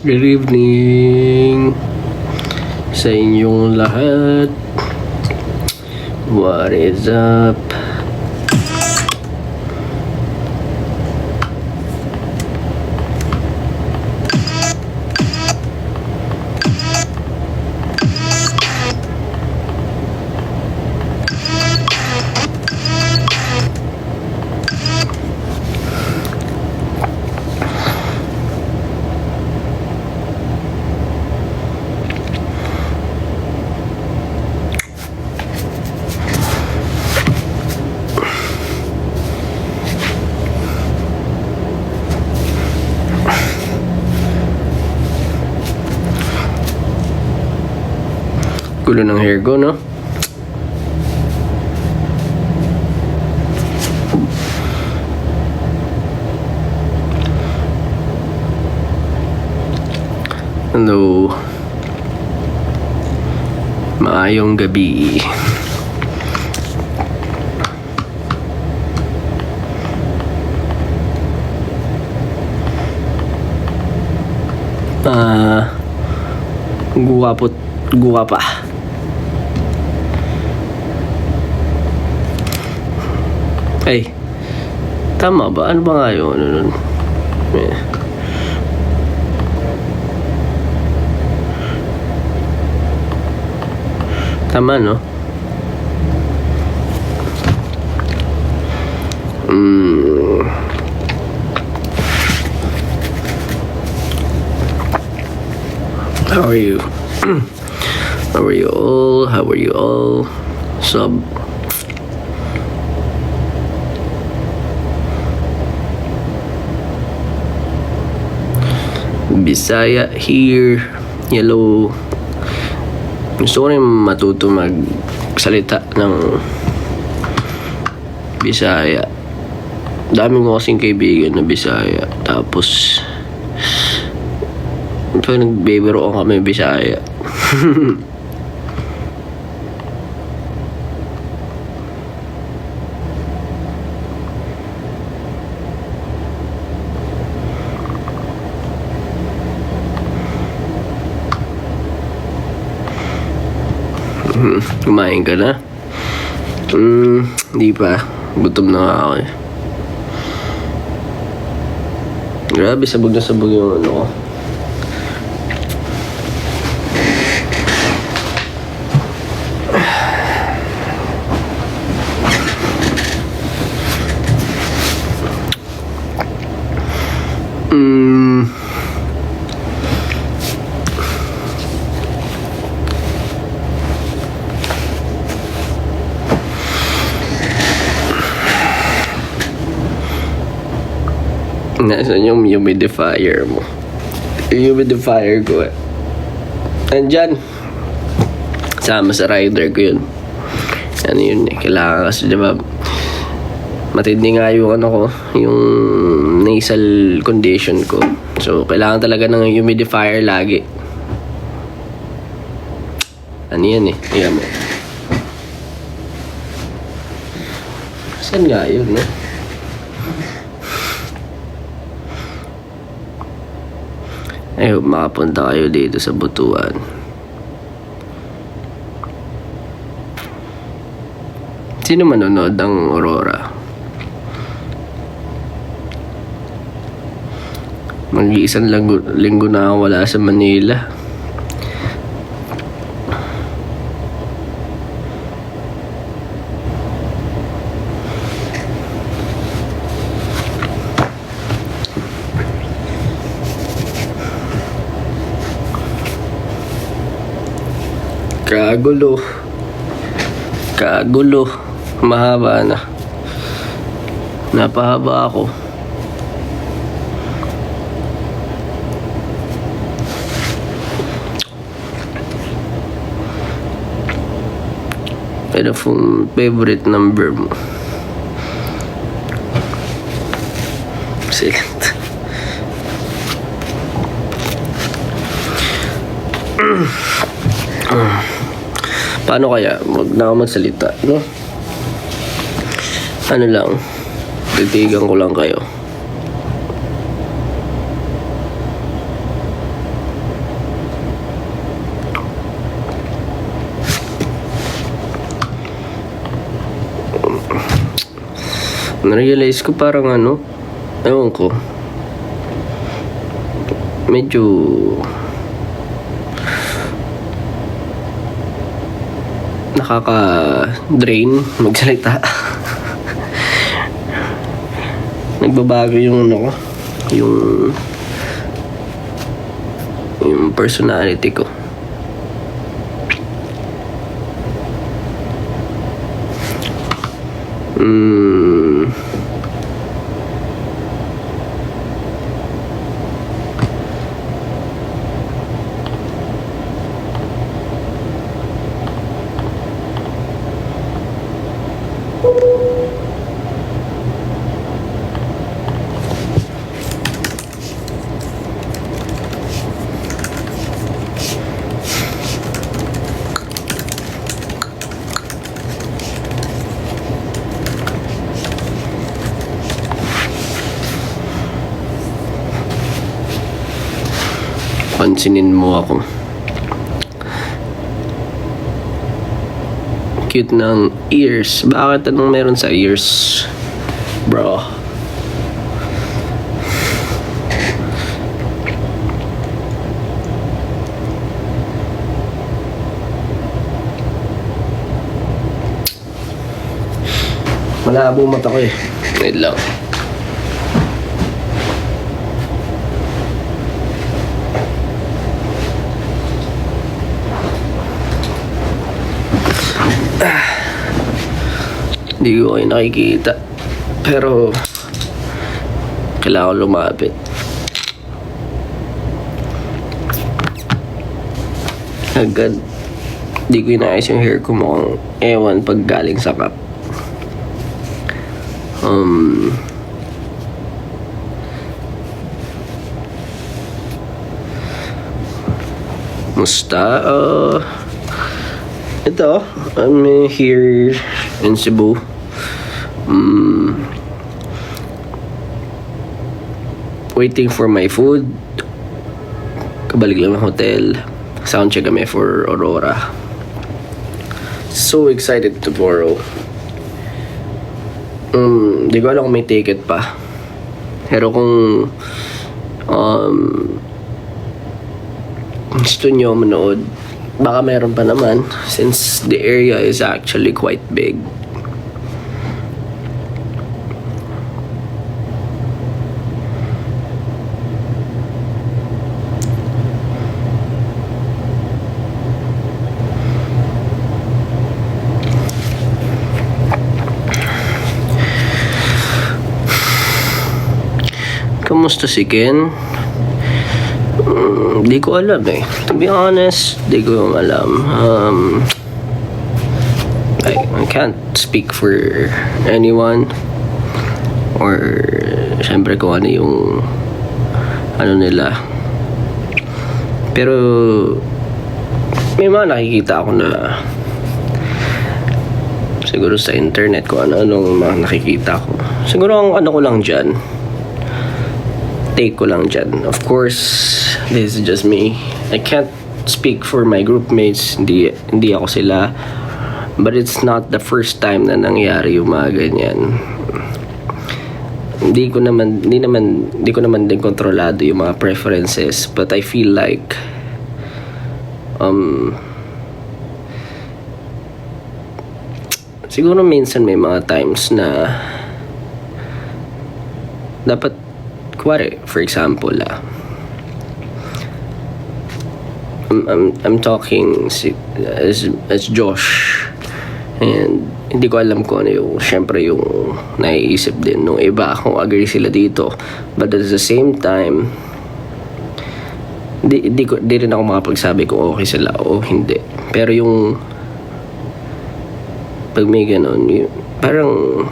Good evening sa inyong lahat. What is up? Gulo ng hair ko, no? Hello. Maayong gabi. Guwapa. Ay, tama ba? Ano ba nga yun? Tama, no? How are you? How are you all? How are you all? Sub. Bisaya here. Hello. Gusto ko rin matuto magsalita ng Bisaya. Dami ko kasing kaibigan na Bisaya. Tapos pag nagbibiro kami Bisaya. Kumain ka na? Hindi pa. Gutom na nga ako eh. Grabe, sabog na sabog yung ano ko. Nasaan yung humidifier mo? Yung humidifier ko eh. Andyan. Sama sa rider ko yun. Ano yun eh. Kailangan kasi diba matindi nga yung ano ko, yung nasal condition ko. So kailangan talaga ng humidifier lagi. Ano yan eh. Ayan mo. Saan nga yun no? I hope makapunta kayo dito sa Butuan. Sino manonood ng Aurora? Mag-iisang linggo na ako wala sa Manila. Kagulo. Mahaba na. Napahaba ako. Ano pong favorite number mo? Excellent. Paano kaya? Wag na ako magsalita, no? Ano lang, titigan ko lang kayo. Na-realize ko parang ewan ko, medyo nakaka-drain magsalita. Nagbabago yung yung personality ko. Pansinin mo ako. Cute ng ears. Bakit anong meron sa ears, bro? Malabo mata ko eh. Wait lang. Hindi ko kayo nakikita. Pero kailangan lumapit. Agad. Hindi ko inaayos yung hair ko, mukhang ewan pag galing sa cup. Musta? Ito, I'm here in Cebu. Waiting for my food. Kabalik lang ng hotel. Soundcheck kami for Aurora. So excited tomorrow. Di ko alam kung may ticket pa. Pero kung gusto nyo manood, baka meron pa naman, since the area is actually quite big. Kamusta si Ken? Di ko alam eh. To be honest, di ko alam. I can't speak for anyone. Or, syempre kung ano yung nila. Pero, may mga nakikita ako na siguro sa internet kung ano-anong mga nakikita ko. Siguro ang ko lang dyan, take ko lang dyan. Of course, this is just me. I can't speak for my group mates. Hindi ako sila. But it's not the first time na nangyari yung mga ganyan. Hindi ko naman din kontrolado yung mga preferences. But I feel like siguro minsan may mga times na dapat for example, I'm talking as Josh, and hindi ko alam kung ano yung, syempre yung naiisip din nung iba kung agree sila dito, but at the same time di rin ako makapagsabi kung okay sila o hindi. Pero yung pag may ganon, parang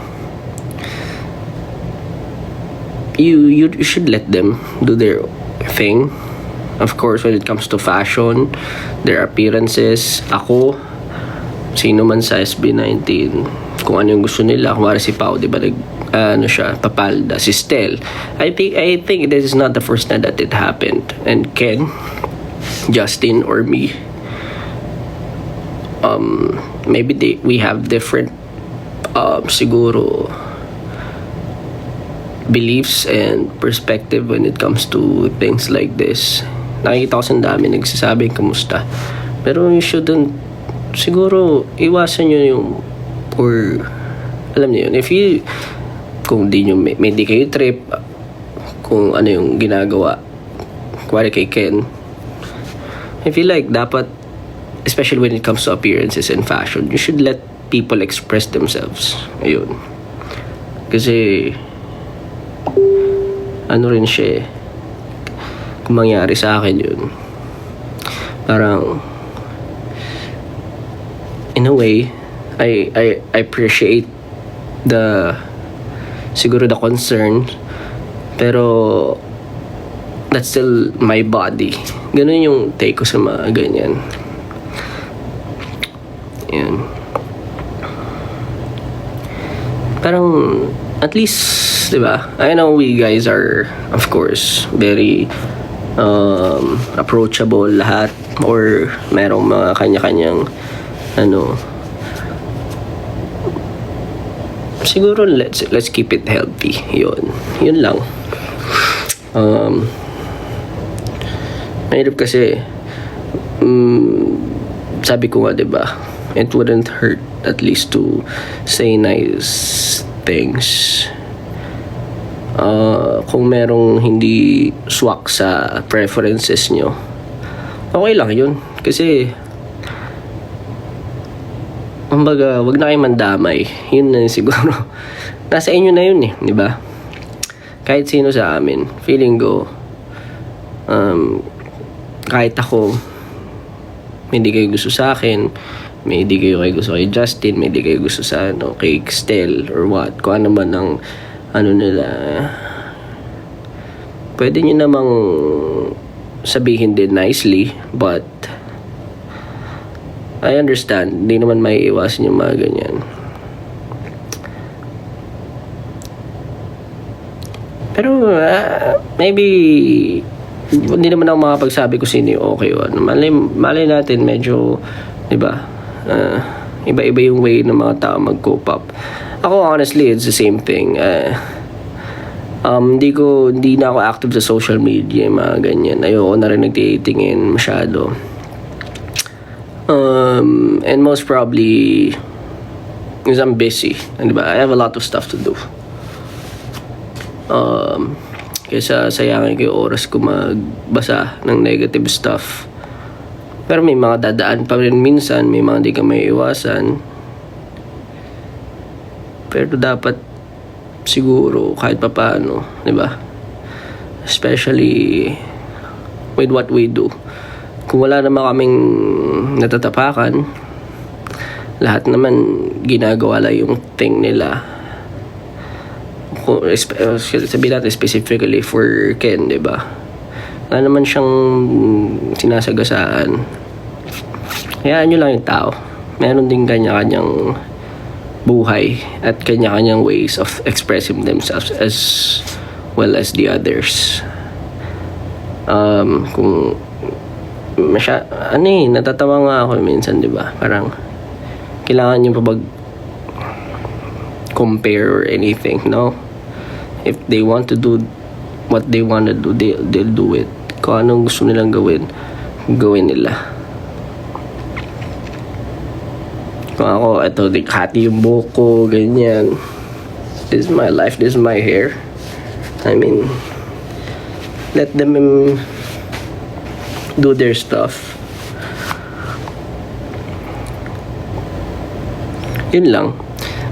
you should let them do their thing. Of course, when it comes to fashion, their appearances, ako, sino man sa SB19, kung ano yung gusto nila. Kumari si Pao, di ba, papalda. Si Stel, I think this is not the first time that it happened. And Ken, Justin, or me, maybe we have different siguro beliefs and perspective when it comes to things like this. Nakikita ko sa dami nagsasabi kamusta. Pero you shouldn't, siguro iwasan nyo yung, or alam niyo yun, if you, kung di nyo, may di kayo trip, kung ano yung ginagawa, kuwari kay Ken, I feel like dapat, especially when it comes to appearances and fashion, you should let people express themselves. Ayun. Kasi ano rin siya, kung mangyari sa akin yun, parang in a way I appreciate the siguro the concern, pero that's still my body. Ganun yung take ko sa mga ganyan. Yan. Parang at least, di ba? I know we guys are, of course, very approachable lahat, or merong mga kanya-kanyang ano, siguro let's keep it healthy. Yun lang. Mahirap kasi sabi ko nga, diba, it wouldn't hurt at least to say nice things. Kung merong hindi swak sa preferences nyo, okay lang yun. Kasi kumbaga, wag na kayo mandamay. Yun na siguro. Nasa inyo na yun eh, di ba? Kahit sino sa amin, feeling ko, kahit ako, may hindi kayo gusto sa akin, may hindi kayo gusto kay Justin, may hindi kayo gusto sa kay Stel or what, kung ano man ang nila, pwede nyo namang sabihin din nicely, but I understand, hindi naman may iwasan yung mga ganyan. Pero maybe hindi naman ako makapagsabi kung sino yung okay o ano. Malay natin medyo, di ba, iba-iba yung way ng mga tao mag-cope up. Ako honestly, it's the same thing. Hindi na ako active sa social media, mga ganyan. Ayoko na rin nagtitingin masyado. And most probably because I'm busy, and diba, I have a lot of stuff to do. Kaysa sayangin ko yung oras ko magbasa ng negative stuff. Pero may mga dadaan pa rin minsan, may mga di ka may iwasan. Pero dapat siguro kahit papaano, diba? Especially with what we do. Kung wala naman kaming natatapakan, lahat naman ginagawa lang yung thing nila. Sabihin natin specifically for Ken, diba? Wala naman siyang sinasagasaan. Hayaan nyo lang yung tao. Meron din kanya-kanyang buhay at kanya-kanyang ways of expressing themselves as well as the others. Kung natatawa nga ako minsan, di ba? Parang kailangan nyo pa compare or anything, no? If they want to do what they want to do, they'll do it. Kung anong gusto nilang gawin nila. Kung ako, ito, hati yung buhok ko, ganyan. This is my life, this is my hair. I mean, let them do their stuff. Yun lang.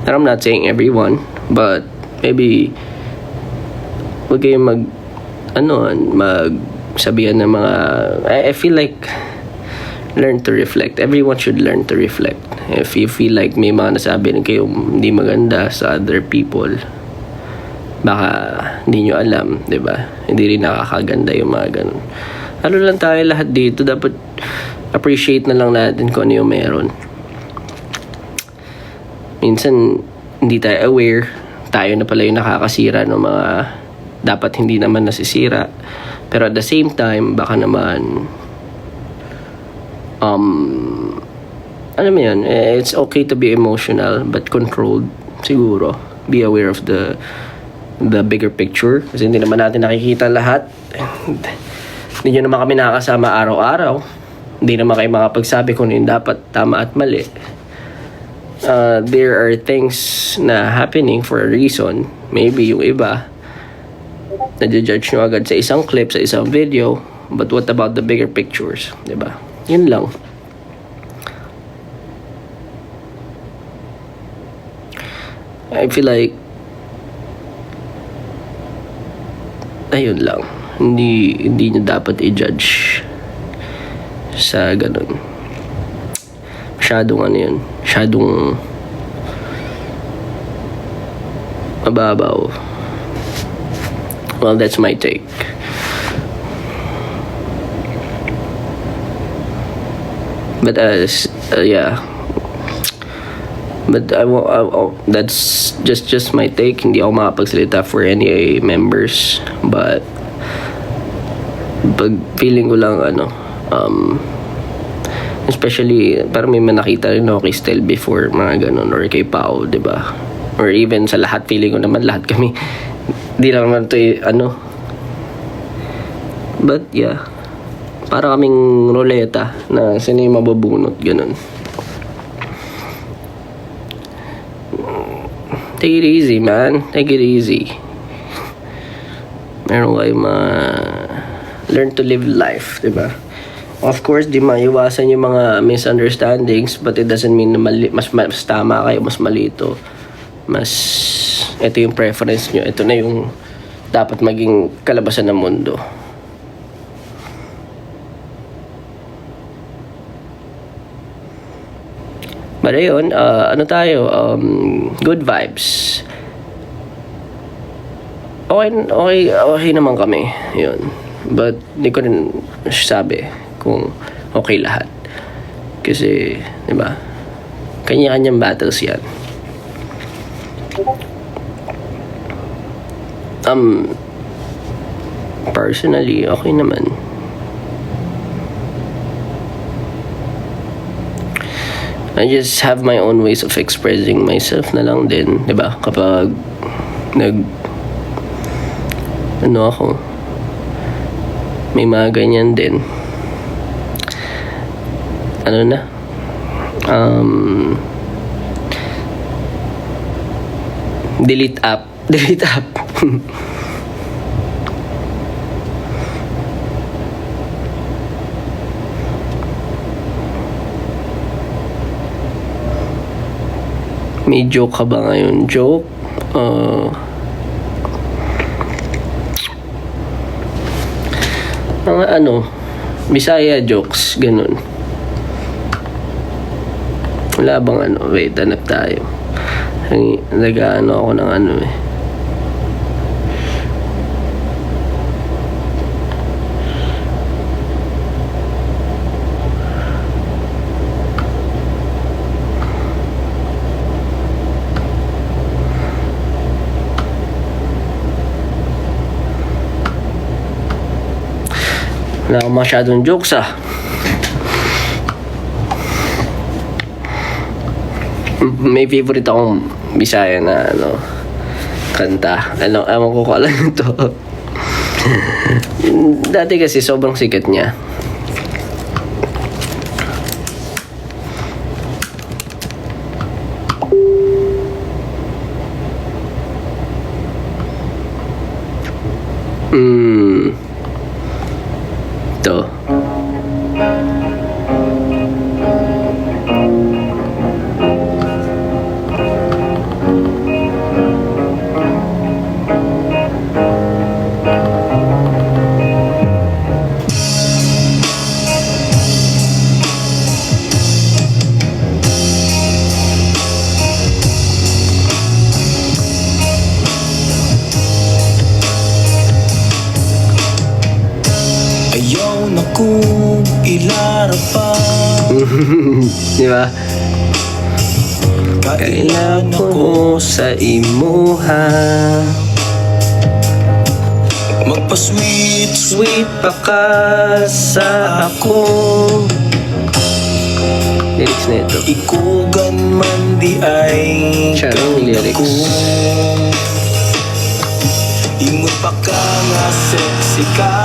And I'm not saying everyone, but maybe huwag kayong magsabihan ng mga, I feel like learn to reflect. Everyone should learn to reflect. If you feel like may mga nasabi rin kayo hindi maganda sa other people, baka hindi nyo alam, di ba? Hindi rin nakakaganda yung mga ganun. Ano lang tayo lahat dito, dapat appreciate na lang natin kung ano yung meron. Minsan hindi tayo aware, tayo na pala yung nakakasira ng mga dapat hindi naman nasisira. Pero at the same time, baka naman alam mo yun, it's okay to be emotional but controlled siguro. Be aware of the the bigger picture. Kasi hindi naman natin nakikita lahat. Hindi nyo naman kami nakakasama araw-araw. Hindi naman kayo makapagsabi kung ano yung dapat tama at mali. There are things na happening for a reason. Maybe yung iba nadjudge nyo agad sa isang clip, sa isang video. But what about the bigger pictures? Diba? Yun lang. I feel like ayun lang. Hindi nyo dapat i-judge sa ganun. Masyadong ano yun. Masyadong mababaw. Well, that's my take. But yeah. But that's just my take. Hindi ako makapagsalita for any members. But pag feeling ko lang especially parang may nakita rin ako kay Stel before, mga ganun, or kay Pao, diba? Or even sa lahat, feeling ko naman lahat kami di lang naman ito but yeah, para kaming ruleta na sino yung mabubunot, ganun. Take it easy, man. Take it easy. Meron kayo learn to live life, diba? Of course, di maiwasan yung mga misunderstandings, but it doesn't mean na mas tama kayo, mas malito. Ito yung preference nyo. Ito na yung dapat maging kalabasan ng mundo. But ayun, ano tayo? Good vibes. Okay naman kami. Yun. But di ko rin sabi kung okay lahat. Kasi, di ba? Kanya-kanyang battles yan. Personally, okay naman. I just have my own ways of expressing myself na lang din, di ba? Kapag ako, may mga ganyan din. Delete app. May joke ka ba ngayon? Joke? Mga Bisaya jokes, ganun. Wala bang wait, hanap tayo. Ako ng wala akong masyadong jokes May favorite akong Bisaya na kanta. Ewan ko kung alam ito. Dati kasi sobrang sikat niya. Ito. Ayaw na kong ilarapan. Di ba? Kailan ako sa imuha, magpa-sweet sweet pa ka sa ako. Lyrics na ito. Ikugan man di ay Siya rin yung lyrics. Ingon pa ka nga sexy ka.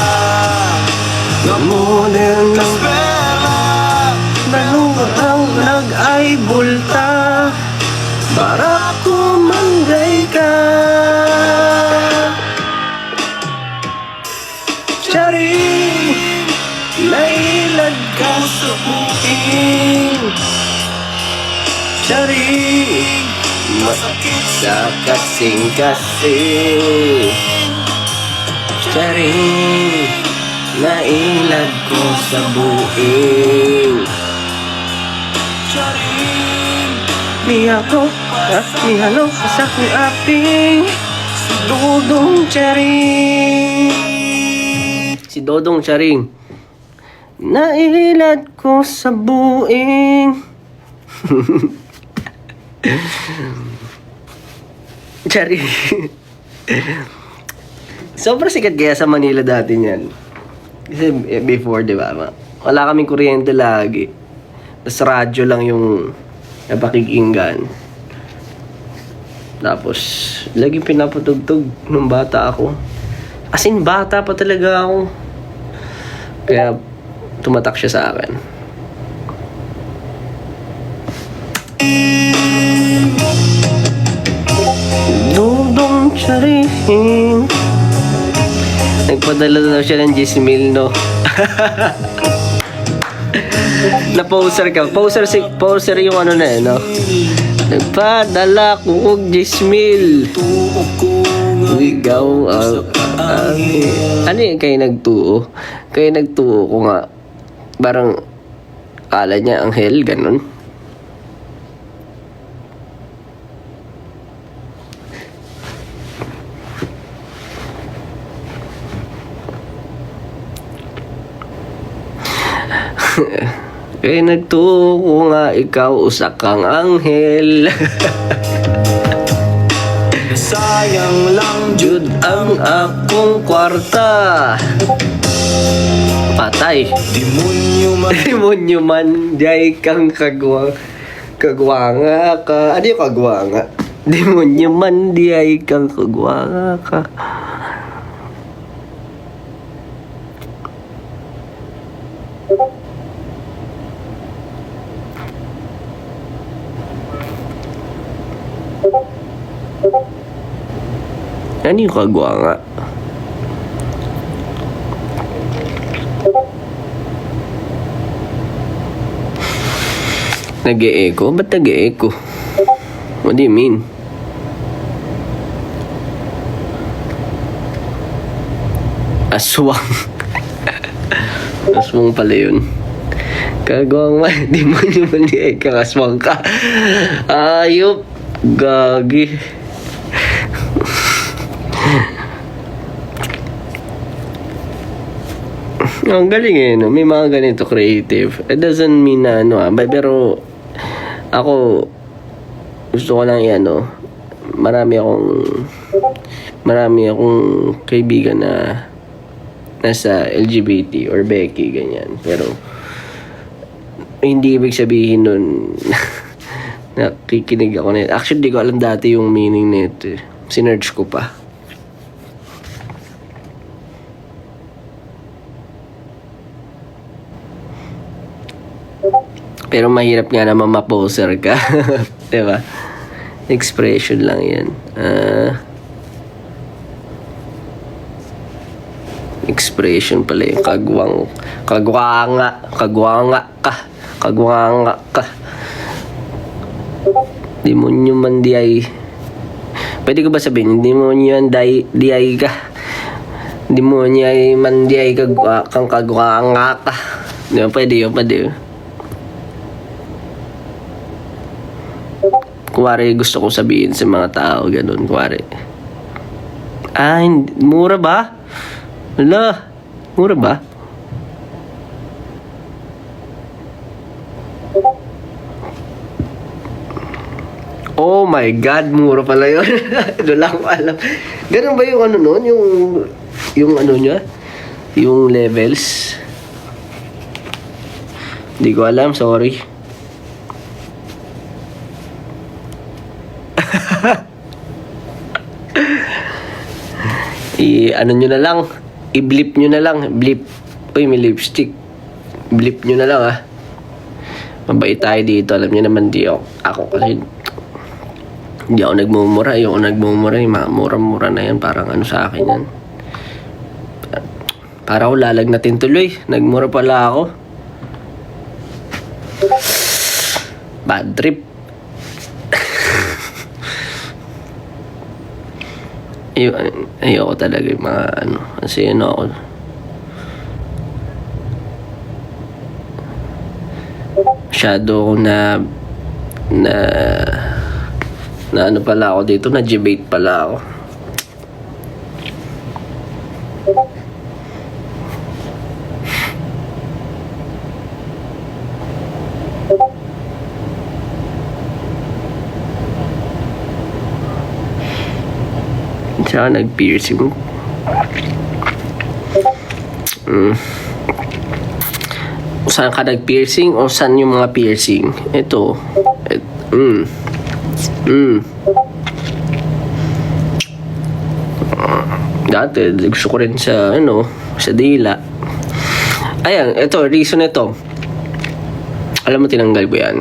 Nga Model ng kaspera. Nalungutang nag-ay bulta para kumanggay ka. Charing, nailad ka sa buking. Charing, Masakit sa kasing-kasing. Charing, nailad ko sa buing. Charing. Mihalo ka sa aking aping. Si Dodong Charing. Si Dodong Charing. Nailad ko sa buing. Charing. Sobrang sikat kaya sa Manila dati niyan. Kasi before, di ba? Wala kaming kuryente lagi. Tapos radyo lang yung napakikinggan. Tapos, lagi pinapatugtog nung bata ako. As in, bata pa talaga ako. Kaya, tumatak siya sa akin. Dudong Charing. Nagpadala na siya ng 10,000, no? Na-poser ka. Poser yung ano na, no? Nagpadala ko og 10,000. Tuog ko nga Ikaw ang ano yun kayo nagtuo? Kayo nagtuo ko nga. Parang kala niya anghel, ganun. Kaya nagtuo ko nga ikaw usa kang anghel. sayang lang Jud ang akong kwarta. Patay. Demonyo man Demonyo man, jay kang kagwanga ka. Ano yung kagwanga? Demonyo man, jay kang kagwanga ka. Ano yung kagwanga? Nag-e-echo? Ba't nag-e-echo? What do you mean? Aswang. Aswang pala yun. Kagwang man. Di mo naman di kang aswang ka. Ayop. Gagi. Ang galing eh, no? May mga ganito creative. It doesn't mean na ano pero ako gusto ko lang yan, no? Marami akong kaibigan na nasa LGBT or Becky, ganyan. Pero hindi ibig sabihin nun nakikinig ako na. Actually, di ko alam dati yung meaning nito. Sinearch ko pa. Pero mahirap nga naman ma-poser ka. Diba? Expression lang yan. Expression pala yung kagwanga ka. Demonyo man di ay. Pwede ko ba sabihin, demonyo man di ay ka. Demonyo ay man di ay kang kagwanga ka. Diba? Pwede yun. Kuwari gusto ko sabihin sa mga tao, ganun, kuwari. Mura ba? Hala, mura ba? Oh my God, mura pala yun. Wala ko alam. Ganun ba yung ano nun? Yung ano niya? Yung levels? Hindi ko alam, sorry. Ano nyo na lang, i-blip nyo na lang, blip. Uy, may lipstick. Blip nyo na lang Mabait tayo dito, alam nyo naman ako kasi hindi ako nagmumura, yung mga mura-mura na yan, parang ano sa akin yan. Para ako lalagnatin tuloy, nagmura pala ako. Bad trip. Ayoko talaga yung mga ano, kasi ano ako. Masyado ako na ano pala ako dito, na-debate pala ako. Siya nag-piercing. Saan ka nag-piercing o saan yung mga piercing? Ito. Dati gusto ko rin sa sa dila. Ayan, ito, reason ito. Alam mo, tinanggal ko yan.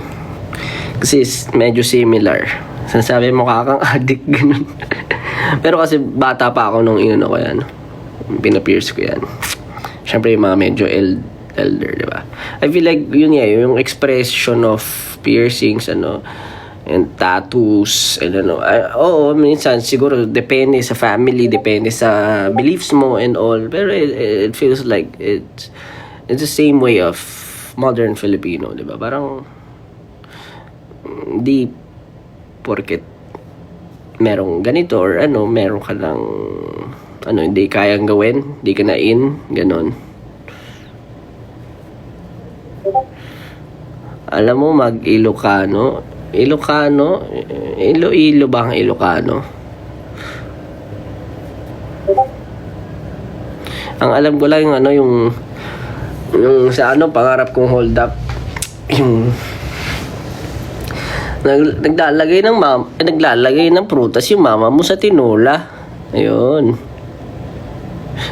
Kasi medyo similar. Sinasabi mo kakang addict, ganun. Pero kasi bata pa ako nung ko yan. Pinapierce ko yan. Siyempre yung mga medyo elder, di ba? I feel like yun yung expression of piercings, and tattoos, and oo, minsan siguro depende sa family, depende sa beliefs mo and all. Pero it feels like it's the same way of modern Filipino, di ba? Parang di porket merong ganito or meron ka lang hindi kayang gawin, di ka na ganon. Alam mo, mag-Ilocano, Iloilo ba ang Ilocano? Ang alam ko lang yung sa pangarap kong hold up, yung naglalagay ng prutas yung mama mo sa tinola. Ayun.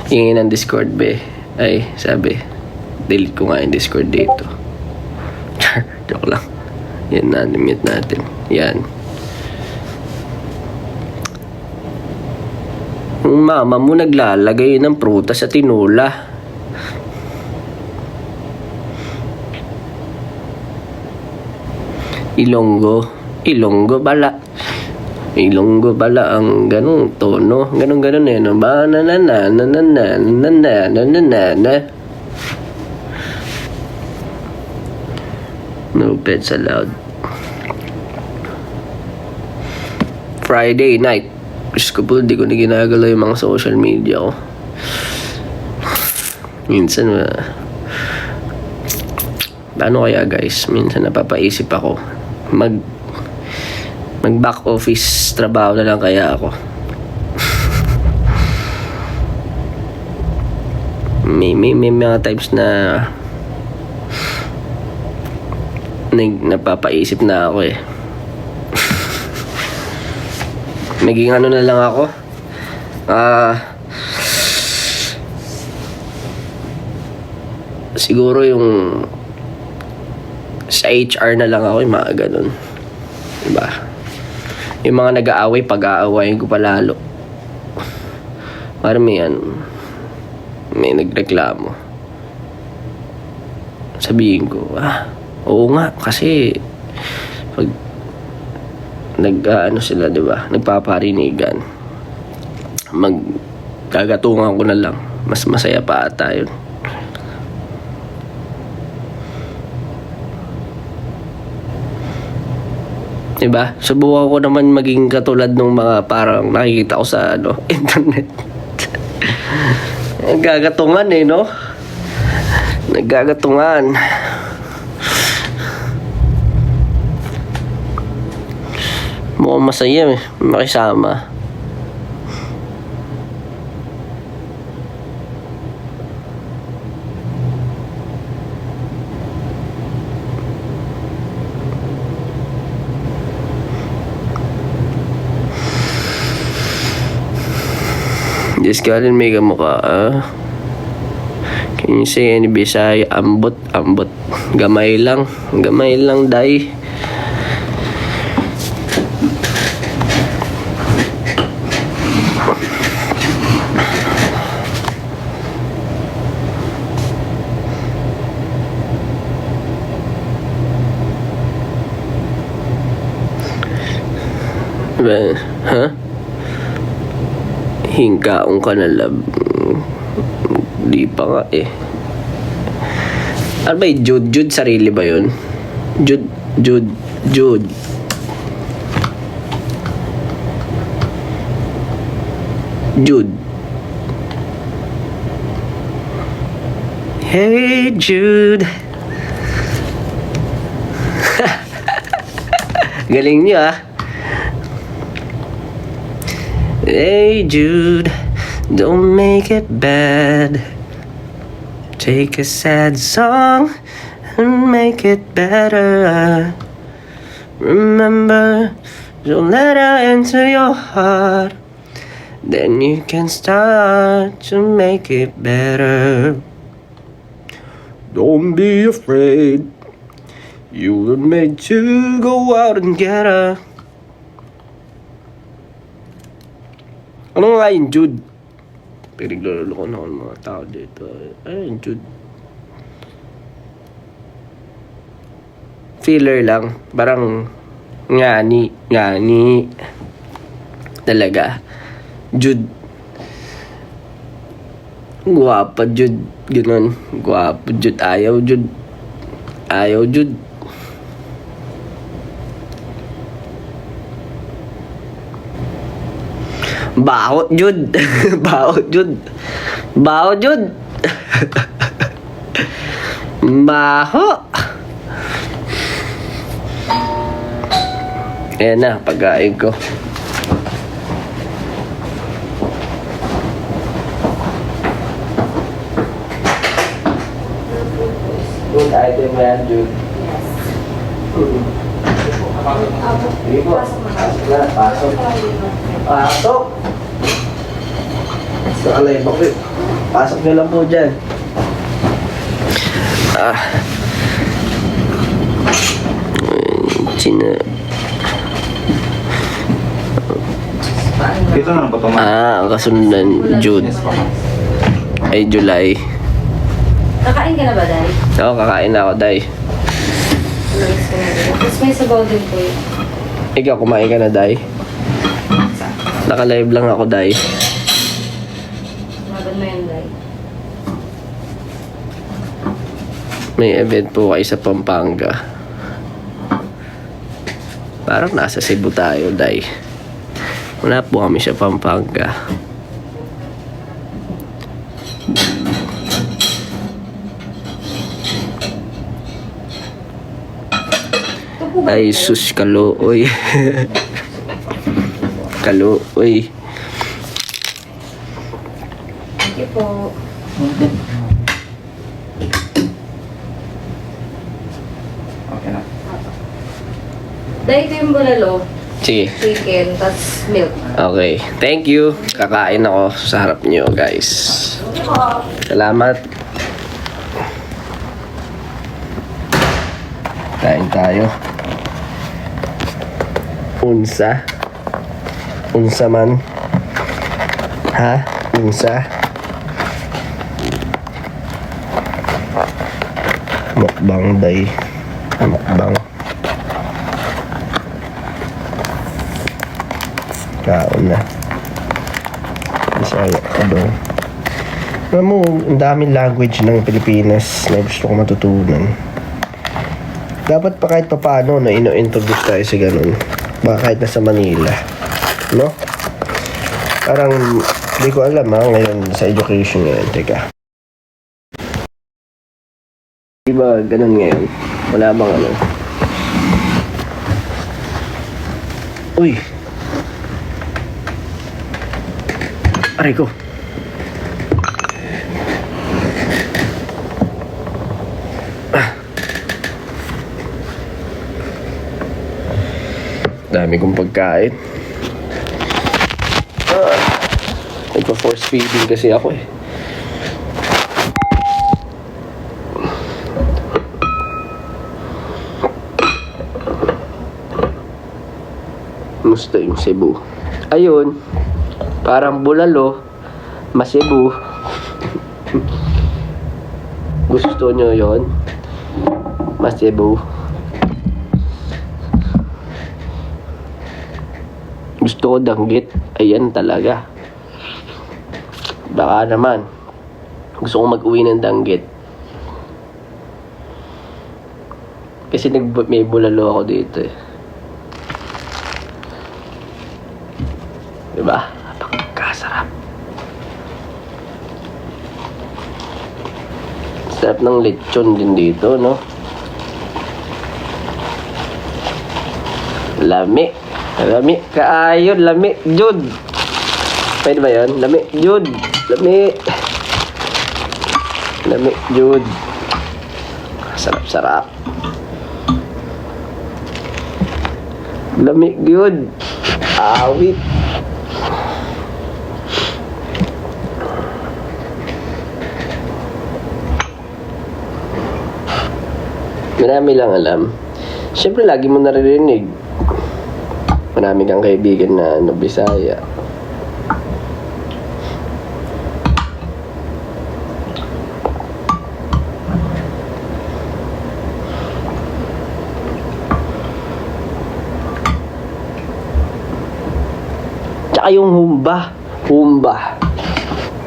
Hingin ng Discord, be. Ay, sabi, delete ko nga yung Discord dito. Joke lang. Yan na, mute natin. Yan. Yung mama mo naglalagay ng prutas sa tinola. Ilonggo bala ang ganung tono, ganun ba na no pets allowed. Friday night, Diyos ko po, di ko na ginagalaw yung mga social media ko. Minsan paano kaya guys, minsan napapaisip ako mag back office trabaho na lang kaya ako. may mga times na napapaisip na ako naging na lang ako, siguro yung sa HR na lang ako, yung mga ganun, diba? Yung mga nag-aaway, pag-aawayin ko palalo. Parang may nagreklamo, sabihin ko, oo nga, kasi pag sila, diba, nagpaparinigan, magkagatungan ko na lang, mas masaya pa ata yun. Diba? Subukan ko naman maging katulad ng mga parang nakikita ko sa internet. Nagagatungan no? Nagagatungan. Mukhang masaya makisama. Just Colin, may kamukha, ah. Can you say any Bisaya? Ambot, ambot. Gamay lang, day. Ha? Hingkaong ka na, love. Di pa nga eh. Ano ba yung Jude? Jude sarili ba yun? Jude. Hey Jude. Galing niyo ah. Hey Jude, don't make it bad. Take a sad song and make it better. Remember, don't let her into your heart. Then you can start to make it better. Don't be afraid. You were made to go out and get her. Ano nga yung Jude? Pinaglulolo ko na ako ng mga tao dito. Ay, yung Jude. Filler lang. Parang ngani. Talaga. Jude. Guwapa Jude. Ganun. Guwapo Jude. Ayaw Jude. Baho Jude. Baho Jude. Baho. Ayan na, pagkain ko. Good item yan, Jude. Sige po. Pasok. Nakalay ba ko eh. Pasok nyo lang po dyan. Dito na ba ito? Ang kasundan, Jude. Ay, July. Kakain ka na ba, Day? Oo, kakain na ako, Day. Tapos may sabaw din po yun. Ikaw, kumain ka na, Day? Naka-live lang ako, Day. Magan mo yun, Day. May event po kayo sa Pampanga. Parang nasa Cebu tayo, Day. Wala po kami sa Pampanga. Ay, sus, kaluoy. Kaluoy. Thank you po. Okay na. Day, ito yung bulalo. Sige. Chicken, tas milk. Okay. Thank you. Kakain ako sa harap nyo, guys. Salamat. Kain tayo. Unsa? Unsa man? Ha? Unsa? Mukbang, day. Mukbang. Kaon na. Bisaya ka daw. Alam mo, ang daming language ng Pilipinas na gusto ko matutunan. Dapat pa kahit paano na ino-introduce tayo sa ganun. Baka kahit nasa Manila. No? Parang, hindi ko alam ngayon sa education ngayon. Teka. Di ba ganun ngayon? Wala bang ano? Uy! Aray ko. Dami kong pagkain. Nagpa-force feeding kasi ako eh. Musta yung Cebu? Ayun, parang bulalo, mas-Cebu. Gusto nyo yon? Mas-Cebu. Gusto ko danggit. Ayan talaga. Baka naman. Gusto ko mag-uwi ng danggit. Kasi may bulalo ako dito eh. Diba? Napakasarap. Sarap ng lechon din dito, no? Lami. Lami. Kaayon. Lami. Jud. Pwede ba yun? Lami. Jud. Lami. Lami. Jud. Sarap-sarap. Lami. Jud. Awit. Marami lang alam. Siyempre, lagi mo naririnig. Marami kang kaibigan na Bisaya. Tsaka yung humba. Humba.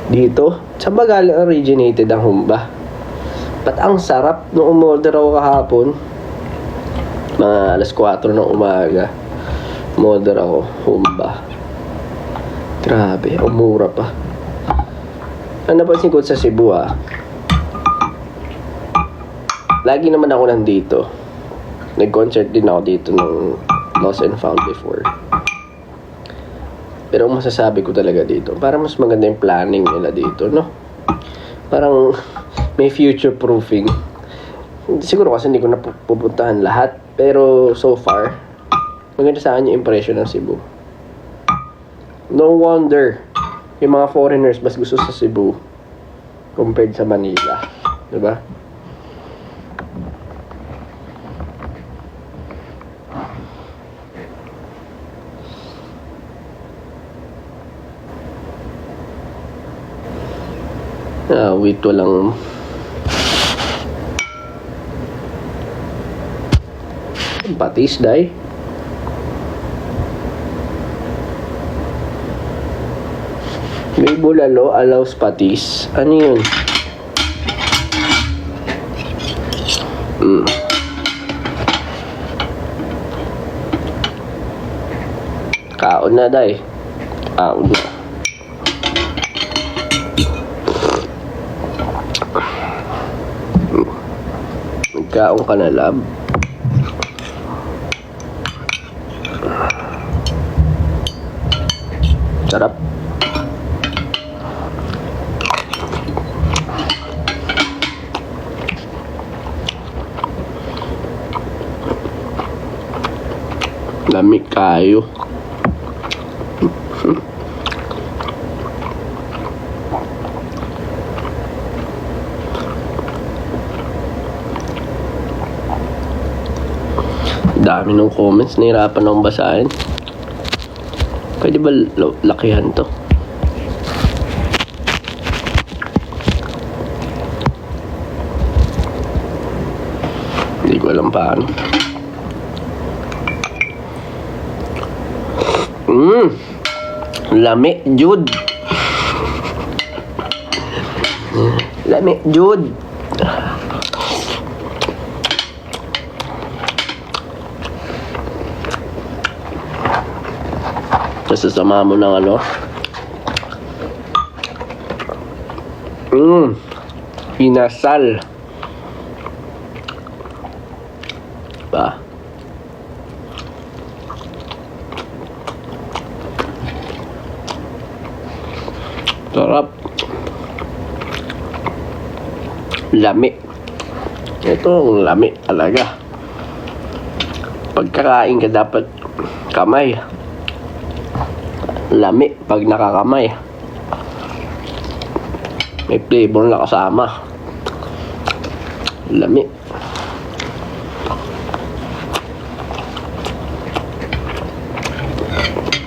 Dito, saan ba galing originated ang humba? Ba't ang sarap nung umorder ako kahapon? Mga alas 4 ng umaga. Umorder ako, humba. Grabe, umura pa. Ang napansin ko sa Cebu lagi naman ako nandito. Nag-concert din ako dito ng Lost and Found before. Pero ang masasabi ko talaga dito, parang mas maganda yung planning nila dito, no? Parang may future proofing. Siguro kasi hindi ko na pupuntahan lahat, pero so far maganda sa akin yung impression ng Cebu. No wonder yung mga foreigners mas gusto sa Cebu compared sa Manila, diba? Wait, walang patis, day. May bulalo allows patis. Ano yun? Kaon na, day. Kaon na. Nagkaon ka na, lab. Sarap. Lamig kayo. Dami ng comments, nahirapan akong basahin. Pwede ba lakihan to? Hindi ko alam paano. Lami, Jud. Lami, Jud. Sasama mo ng ano. Inasal. Ba? Sarap. Lami. Ito ang lami talaga. Pagkakain ka dapat kamay. Lami pag nakakamay. May flavor na kasama. Lami.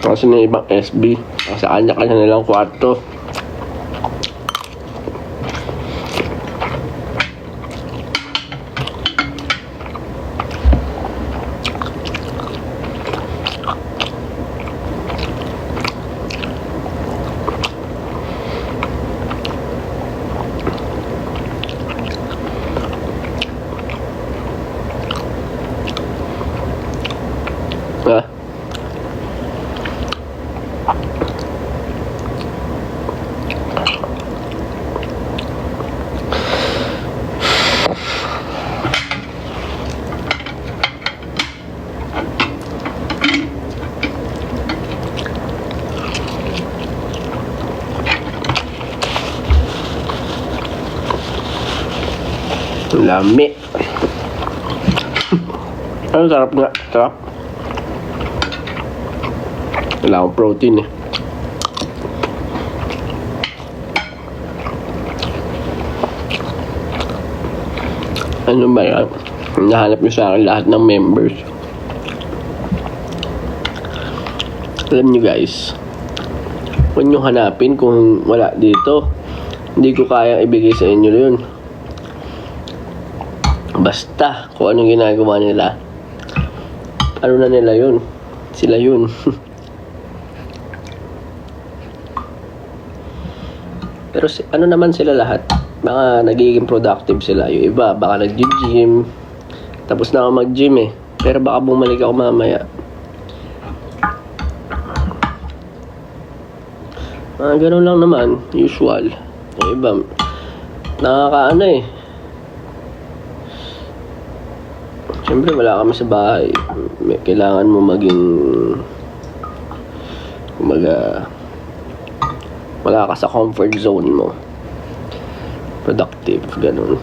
Kasi may ibang SB. Sa kanya-kanya nilang kwarto. Ha? Lami. Ang sarap nga. Sarap. Wala akong protein eh. Ano ba yan? Nahanap nyo sa akin lahat ng members. Alam nyo guys, huwag nyo hanapin kung wala dito. Hindi ko kayang ibigay sa inyo yun. Basta kung anong ginagawa nila, ano na nila yun, sila yun. Pero ano naman sila lahat, baka nagiging productive sila. Yung iba baka nag-gym, tapos na ako mag-gym eh, pero baka bumalik ako mamaya. Ganun lang naman, usual. Yung iba nakakaano eh. Siyempre wala kami sa bahay, kailangan mo maging wala ka sa comfort zone mo, productive, ganun.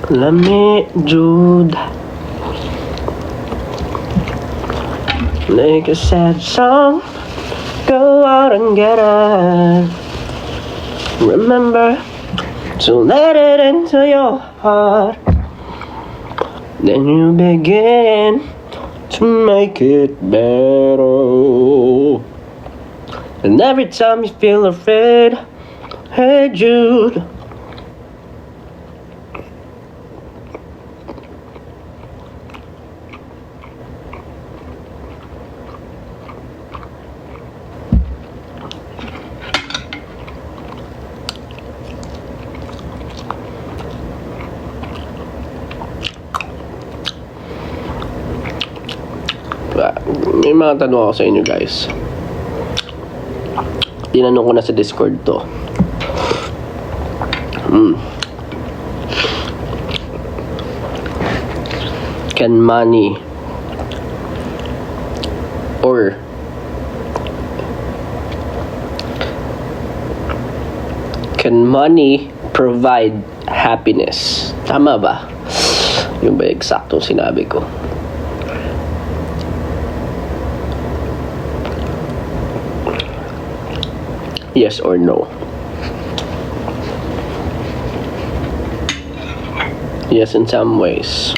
Lami, Jude. Like a sad song, go out and get it. Remember to let it into your heart. Then you begin to make it better. And every time you feel afraid, hey Jude. May mga tanong ako sa inyo guys. Tinanong ko na sa Discord to. Can money or can money provide happiness? Tama ba? Yung ba eksaktong sinabi ko? Yes or no? Yes, in some ways.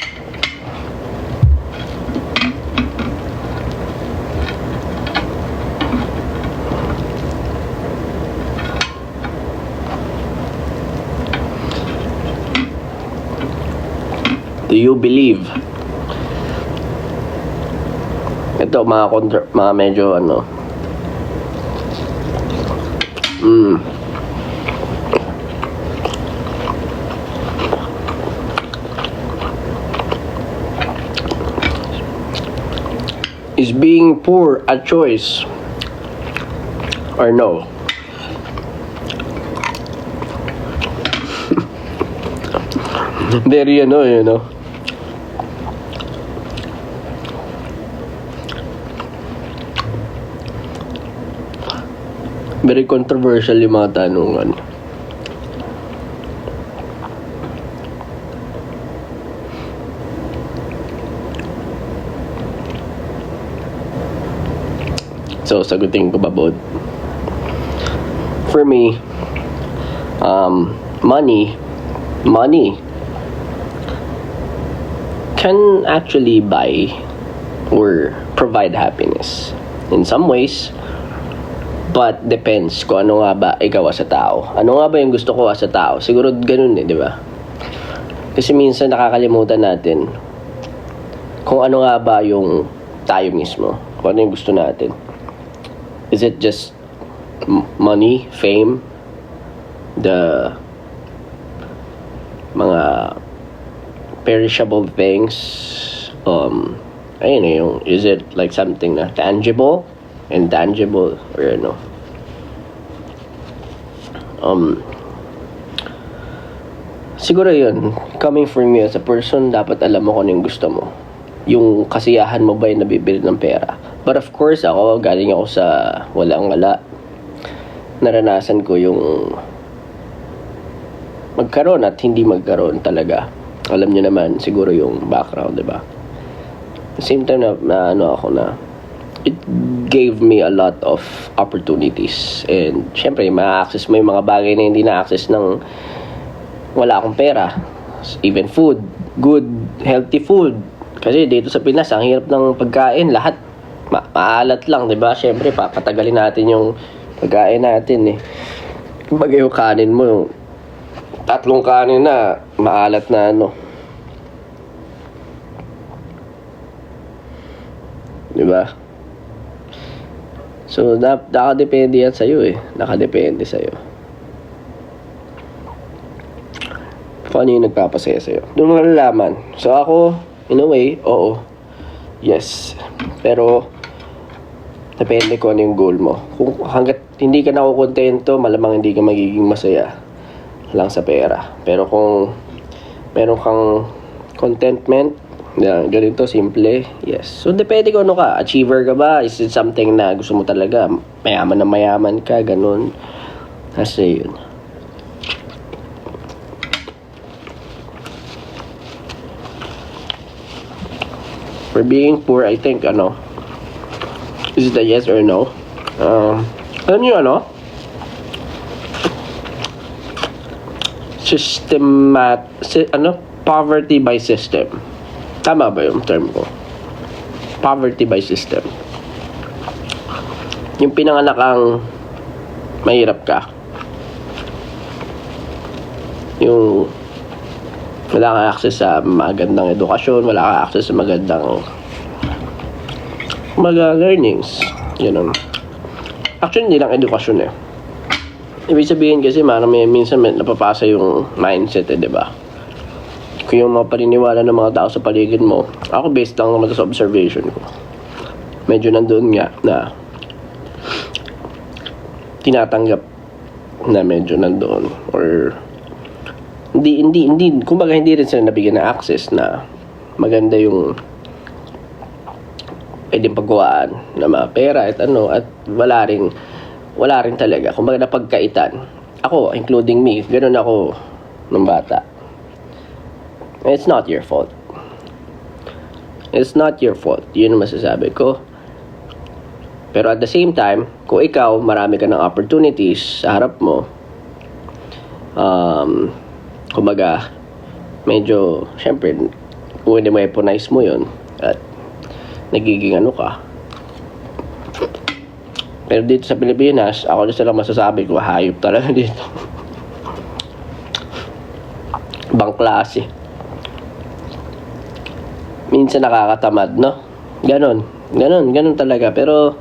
Do you believe? Ito mga medyo ano. Is being poor a choice or no? Very you know. Very controversial yung mga tanungan. So, sagutin ko ba both? For me, money can actually buy or provide happiness in some ways, but depends kung ano nga ba ikaw as a tao. Ano nga ba yung gusto ko as a tao? Siguro ganun di ba? Kasi minsan nakakalimutan natin kung ano nga ba yung tayo mismo. Kung ano yung gusto natin. Is it just money, fame, the mga perishable things? Ayun yung, is it like something na tangible, intangible, or ano? Siguro yun, coming from you as a person, dapat alam mo kung ano yung gusto mo. Yung kasiyahan mo ba yung nabibili ng pera. But of course, ako, galing ako sa walang-wala. Naranasan ko yung magkaroon at hindi magkaroon talaga. Alam nyo naman siguro yung background, di ba? At the same time na ano ako na it gave me a lot of opportunities. And syempre, ma-access mo yung mga bagay na hindi na-access ng wala akong pera. Even food, good, healthy food. Kasi dito sa Pinas, ang hirap ng pagkain. Lahat maalat lang, di ba? Syempre, papatagalin natin yung pagkain natin eh. Kumbaga yung kanin mo, yung 3 kanin na maalat na ano. Di ba? So, nakadepende yan sa'yo eh. Nakadepende sa'yo. Kung ano yung nagpapasaya sa'yo. Doon mo malalaman. So, ako, in a way, oo. Yes. Pero, depende kung ano yung goal mo. Kung hanggat hindi ka nakukontento, malamang hindi ka magiging masaya lang sa pera. Pero kung meron kang contentment, ganito, simple, yes. So, depende kung ano ka. Achiever ka ba? Is it something na gusto mo talaga? Mayaman na mayaman ka, ganun. Kasi yun. For being poor, I think, is it a yes or no? Alam nyo, poverty by system. Tama ba yung term ko? Poverty by system. Yung pinanganak ang mahirap ka. Yung wala kang access sa magandang edukasyon, wala kang access sa magandang earnings. Ganun. Actually, hindi lang edukasyon eh. Ibig sabihin kasi, minsan napapasa yung mindset eh, di ba? Kung yung mga paniniwala ng mga tao sa paligid mo, ako based lang naman sa observation ko. Medyo nandoon nga na tinatanggap na medyo nandoon or hindi kumbaga hindi rin sila nabigyan ng access na maganda yung pwedeng pagkuhaan na mga pera at wala rin talaga kumbaga napagkaitan. Ako, including me, ganun ako nung bata. It's not your fault. It's not your fault. Yun ang masasabi ko. Pero at the same time, kung ikaw, marami ka ng opportunities sa harap mo, kumbaga, medyo, syempre, kung hindi mo eponize mo yun, at nagiging ka. Pero dito sa Pilipinas, ako na sila masasabi ko, hayop talaga dito. Ibang klase. Minsan nakakatamad, no? Ganon talaga. Pero,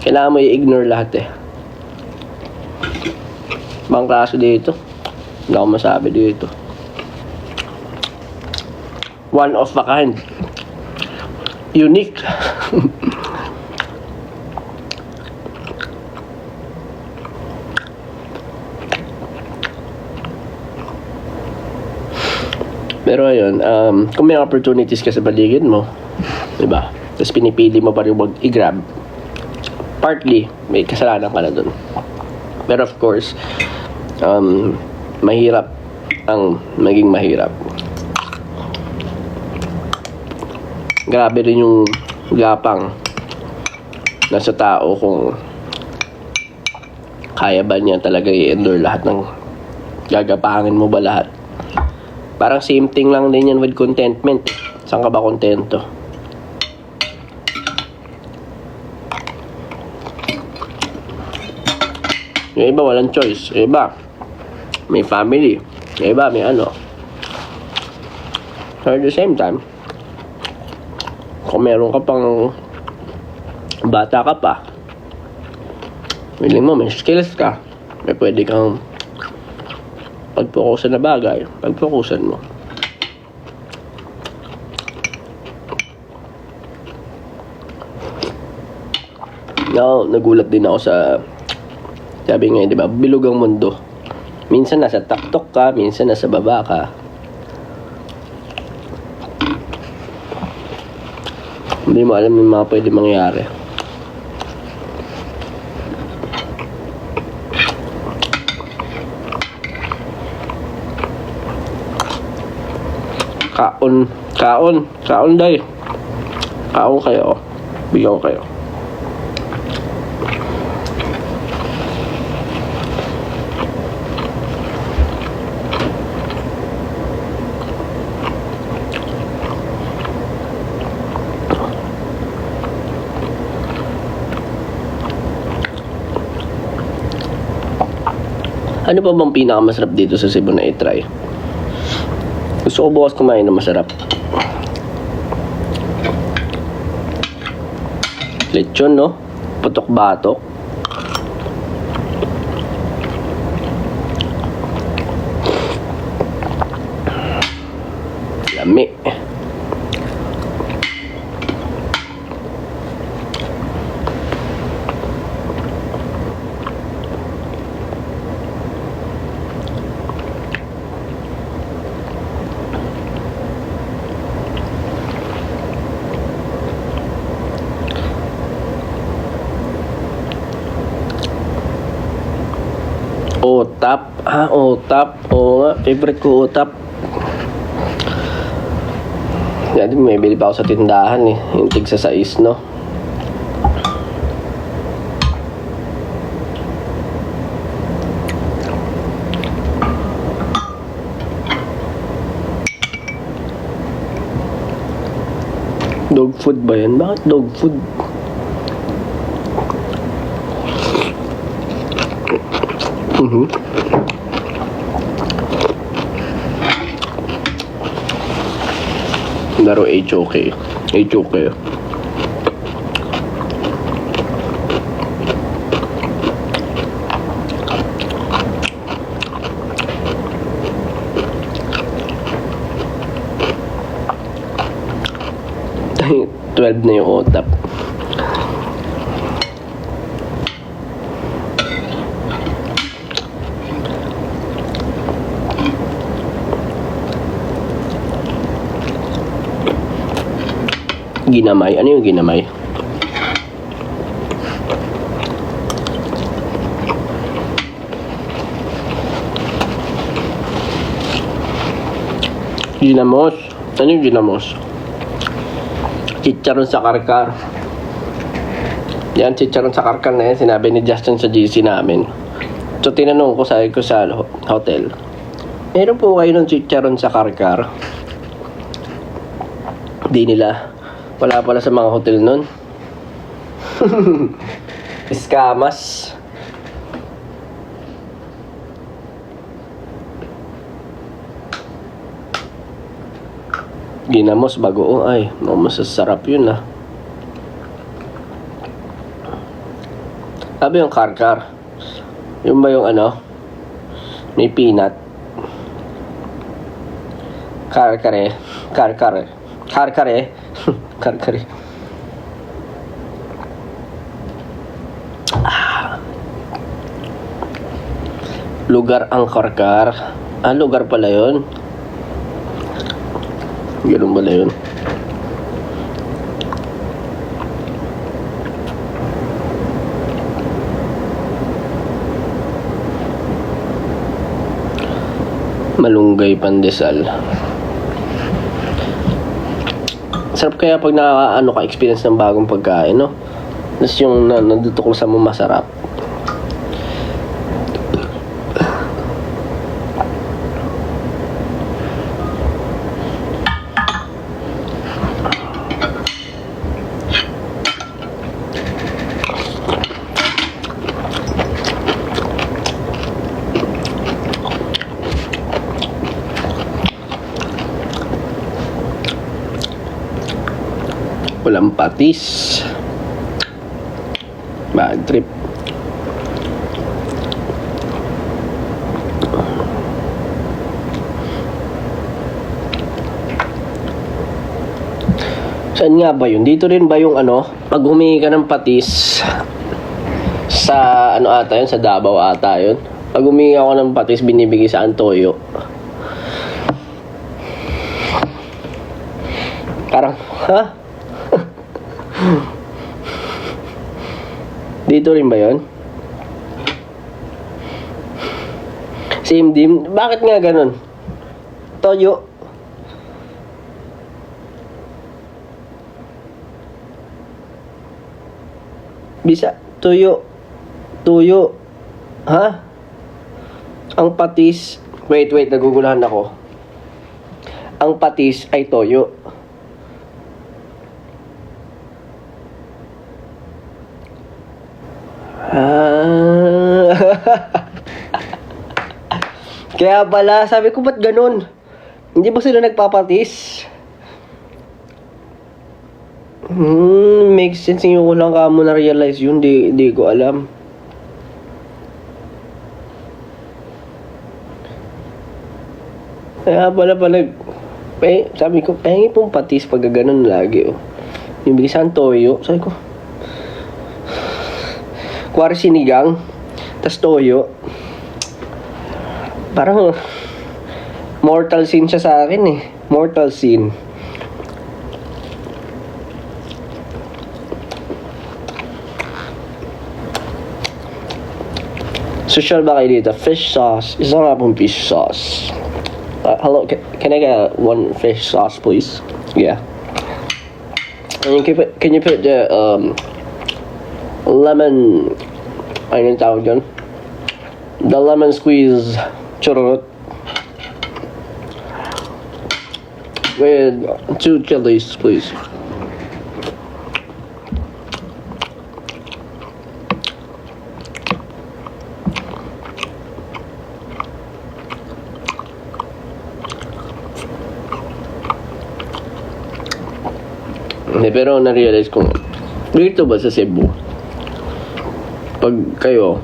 kailangan mo i-ignore lahat eh. Ibang klase dito. Hindi ako masabi dito. One of a kind. Unique. Pero ayun, kung may opportunities ka sa paligid mo, diba? Tapos pinipili mo pa rin i-grab. Partly, may kasalanan ka na dun. Pero of course, mahirap ang maging mahirap. Grabe rin yung gapang nasa tao kung kaya ba niya talaga i-endure lahat ng gagapangin mo ba lahat. Parang same thing lang din yan with contentment. Saan ka ba kontento? Yung iba walang choice. Yung iba may family. Yung iba may ano. So at the same time, kung meron ka pang bata ka pa, feeling mo may skills ka, may pwede kang pagpokusan na bagay, pagpokusan mo. Now, nagulat din ako sa sabi nga, di ba, bilog ang mundo. Minsan nasa taktok ka, minsan nasa baba ka. Hindi mo alam yung mga pwede mangyari. Kaon, day. Kaon kayo. Bigyan ko kayo. Ano pa bang pinakamasarap dito sa Cebu na i-try? Gusto ko bukas kumain na masarap. Lechon, no? Putok-batok. Lami. Otap. Otap. Oo nga. Favorite ko otap. Dati may bili pa ako sa tindahan eh. Yung tig sa 6, no? Dog food ba yan? Bakit dog food? Laro HOK. HOK. Ay, 12 na yung otap. Ginamay. Ano yung ginamay? Ginamos. Ano yung ginamos? Chicharon sa karkar. Yan, chicharon sa karkar na yan. Sinabi ni Justin sa GC namin. So, tinanong ko sa hotel. Meron po kayo ng chicharon sa karkar? Di nila. Wala pala sa mga hotel nun. Iskamas. Ginamos bago. Ay, masasarap yun ah. Sabi yung karkar. Yung ba yung ano? May peanut. Karkare. Karkare. Karkare. Karkare. Lugar ang karkar. Lugar pala yun. Ganun pala yun. Malunggay pandesal. Sarap kaya pag experience ng bagong pagkain, no? Tapos yung nandutukol sa mo masarap. Walang patis. Bad trip. Saan nga ba yun? Dito rin ba yung ano? Pag humingi ka ng patis sa ano ata yun? Sa Davao ata yun? Pag humingi ako ng patis, binibigay sa Antoyo. Parang, ha? Dito rin ba yun? Same din. Bakit nga ganun? Toyo. Bisa. Tuyo. Tuyo. Ha? Ang patis. Wait. Nagugulahan ako. Ang patis ay toyo. Kaya pala, sabi ko, ba't ganun? Hindi ba sila nagpapatis? Makes sense. Hindi ko lang ka mo na-realize yun. Di ko alam. Kaya pala, sabi ko, pahingi pong patis pag ganun lagi. Oh. Yung bigisan toyo. Sabi ko, kuwari sinigang, tas toyo. Parang mortal sin siya sa akin eh. Mortal sin. Social ba kayo dito? Fish sauce. Isa nga pong fish sauce. Hello, can I get one fish sauce please? Yeah. And can you put the lemon, ano yung tawag dyan? The lemon squeeze churrut with 2 chilies, please. Pero na-realize ko, dito ba sa Cebu, pag kayo,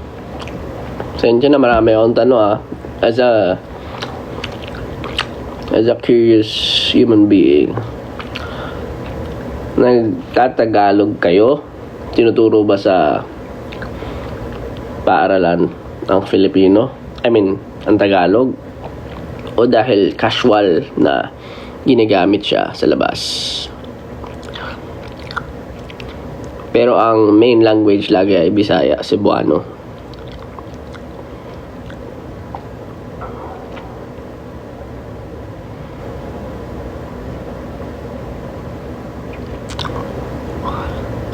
sensya na marami akong tanong as a curious human being, nagtatagalog kayo? Tinuturo ba sa paaralan ang Filipino? I mean, ang Tagalog? O dahil casual na ginagamit siya sa labas? Pero ang main language lagi ay Bisaya, Cebuano.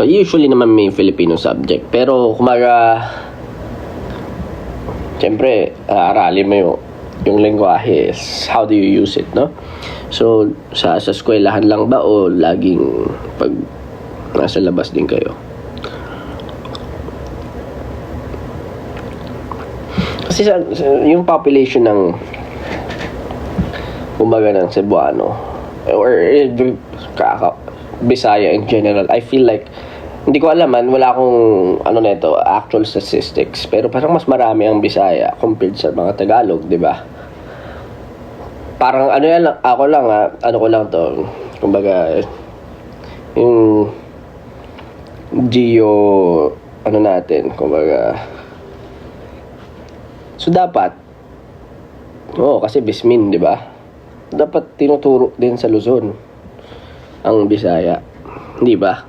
Usually naman may Filipino subject. Pero kumaga, siyempre, aralin mo yung lengguwahe is how do you use it, no? So, sa eskwelahan lang ba o laging pag nasa labas din kayo? Kasi yung population ng kumbaga ng Cebuano or Bisaya in general, I feel like, hindi ko alam wala akong ano nito, actual statistics, pero parang mas marami ang Bisaya compared sa mga Tagalog, di ba? Parang ano yan lang, ako lang ano ko lang to, kumbaga yung geo ano natin, kumbaga, so dapat kasi Bismin, di ba? Dapat tinuturo din sa Luzon ang Bisaya, di ba?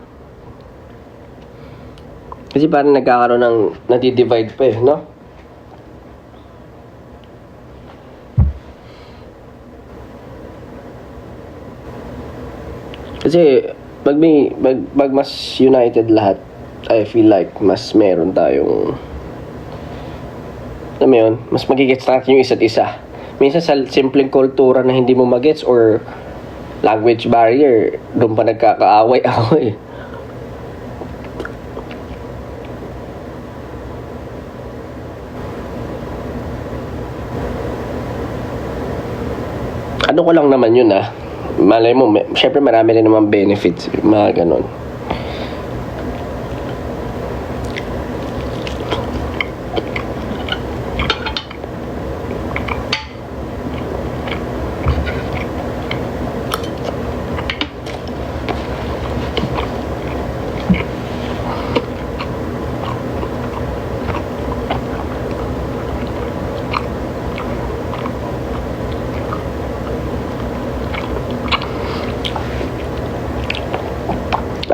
Kasi parang nagkakaroon ng nadi-divide pa no? Kasi pag mas united lahat, I feel like mas meron tayong, alam mo yun, mas magigets natin yung isa't isa. Minsan sa simpleng kultura na hindi mo magets or language barrier, doon pa nagkakaaway-away. Ano ko lang naman yun malay mo, syempre marami rin naman benefits, mga ganon.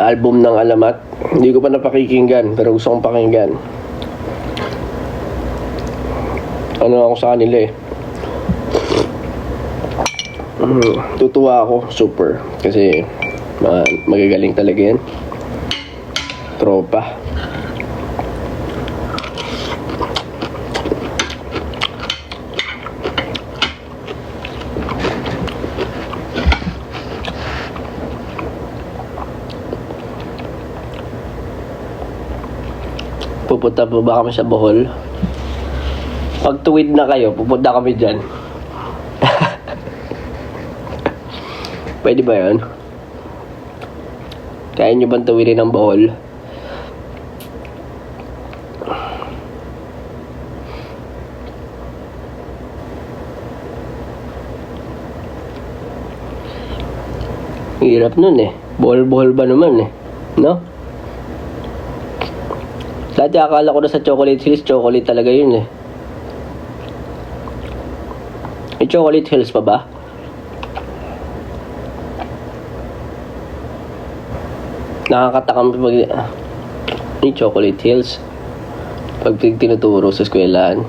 Album ng Alamat, hindi ko pa napakikinggan pero gusto kong pakinggan. Ano ako sa kanila tutuwa ako super kasi magagaling talaga yan, tropa. Pupunta po ba kami sa Bohol? Pag tuwid na kayo, pupunta kami dyan. Pwede ba yun? Kaya nyo bang tuwidin ng Bohol? Hirap nun Bohol-bohol ba naman no? Dati akala ko na sa Chocolate Hills, chocolate talaga yun May Chocolate Hills pa ba? Nakakatakam pag may Chocolate Hills pag tinuturo sa eskwelahan.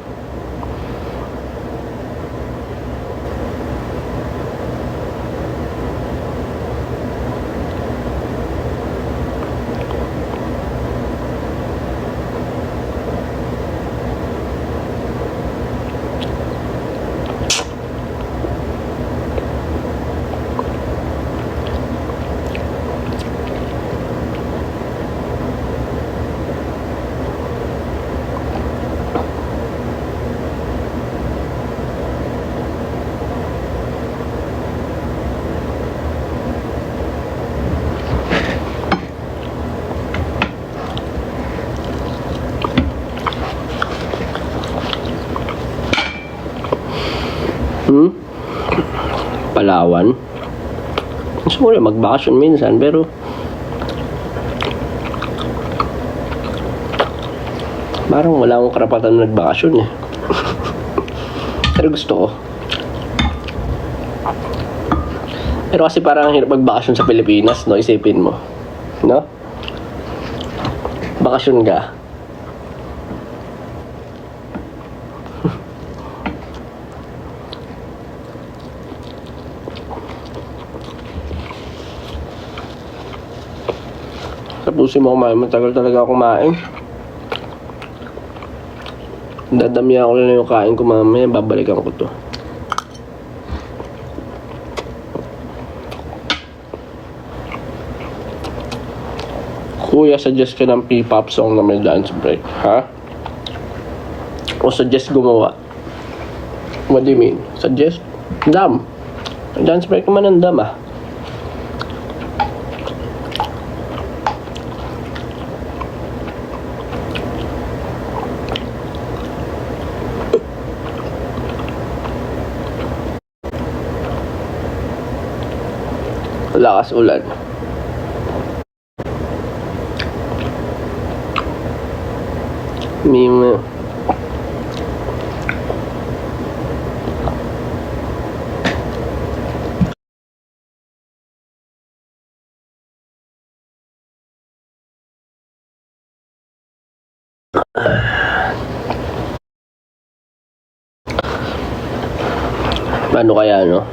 Palawan. Gusto ko rin magbakasyon minsan pero parang wala akong karapatan na nagbakasyon Pero gusto ko. Pero kasi parang hirap magbakasyon sa Pilipinas, no? Isipin mo, no? Bakasyon ka. Tapusin mo kumain, matagal talaga ako kumain. Dadami ako na yung kain ko mamaya, babalikan ko to. Kuya, suggest ka ng P-pop song na may dance break, ha? O suggest gumawa? What do you mean? Suggest? Dam. Dance break naman ang dam Lakas ulan. Mima. Paano kaya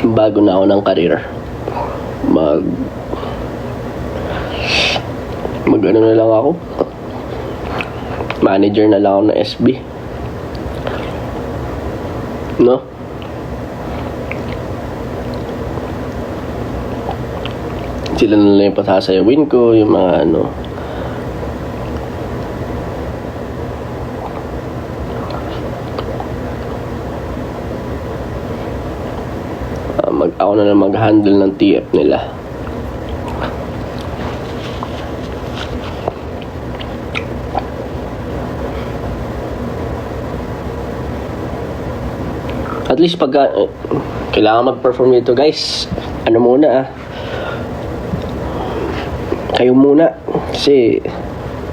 bago na ako ng career, Mag-ano na lang ako. Manager na lang ako ng SB. No? Sila na lang yung pasasayawin ko, yung mga ano. Ako na lang mag-handle ng TF nila. At least pag kailangan mag-perform dito guys, ano muna kayo muna kasi